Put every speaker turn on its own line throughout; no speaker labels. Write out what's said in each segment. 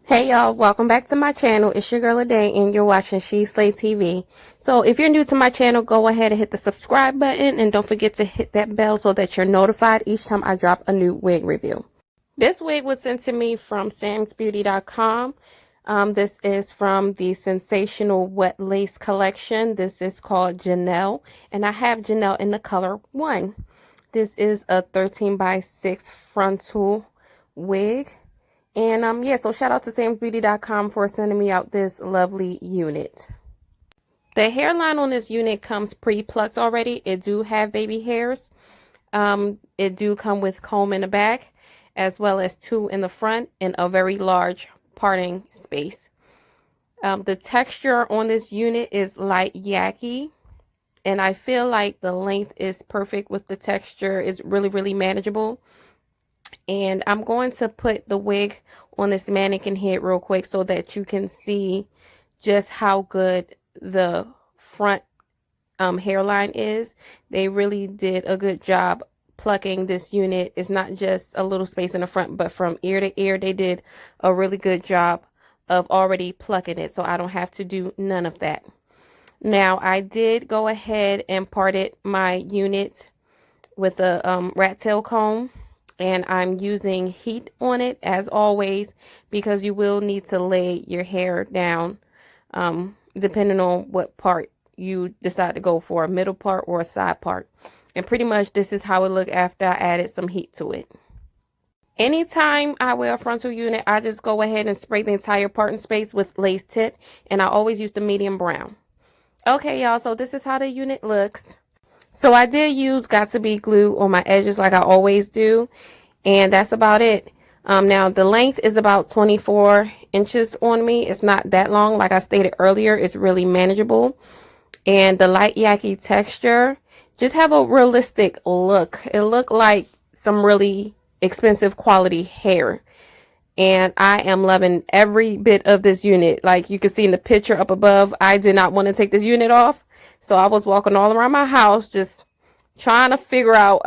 Hey y'all, welcome back to my channel. It's your girl Ade and you're watching She Slay TV. So if you're new to my channel, go ahead and hit the subscribe button and don't forget to hit that bell so that you're notified each time I drop a new wig review. This wig was sent to me from SamsBeauty.com. This is from the Sensational Wet Lace collection. This is called Janelle, and I have Janelle in the color 1. This is a 13x6 frontal wig. And yeah, so shout out to SamsBeauty.com for sending me out this lovely unit. The hairline on this unit comes pre-plucked already. It do have baby hairs. It do come with comb in the back, as well as 2 in the front and a very large parting space. The texture on this unit is light yaki, and I feel like the length is perfect with the texture. It's really manageable. And I'm going to put the wig on this mannequin head real quick so that you can see just how good the front hairline is. They really did a good job plucking this unit. It's not just a little space in the front, but from ear to ear, they did a really good job of already plucking it. So I don't have to do none of that. Now, I did go ahead and parted my unit with a rat tail comb. And I'm using heat on it as always, because you will need to lay your hair down depending on what part you decide to go for, a middle part or a side part. And pretty much this is how it looked after I added some heat to it. Anytime I wear a frontal unit, I just go ahead and spray the entire parting space with lace tint, and I always use the medium brown. Okay, y'all, so this is how the unit looks. So I did use Got To Be glue on my edges like I always do. And that's about it. Now the length is about 24 inches on me. It's not that long. Like I stated earlier, it's really manageable. And the light yaki texture, just have a realistic look. It looked like some really expensive quality hair. And I am loving every bit of this unit. Like you can see in the picture up above, I did not want to take this unit off. So I was walking all around my house just trying to figure out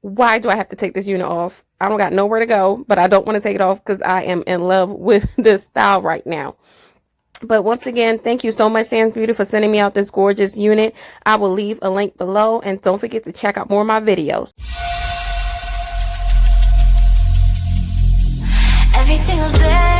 why do I have to take this unit off. I don't got nowhere to go, but I don't want to take it off because I am in love with this style right now. But once again, thank you so much, SamsBeauty, for sending me out this gorgeous unit. I will leave a link below, and don't forget to check out more of my videos.
Every single day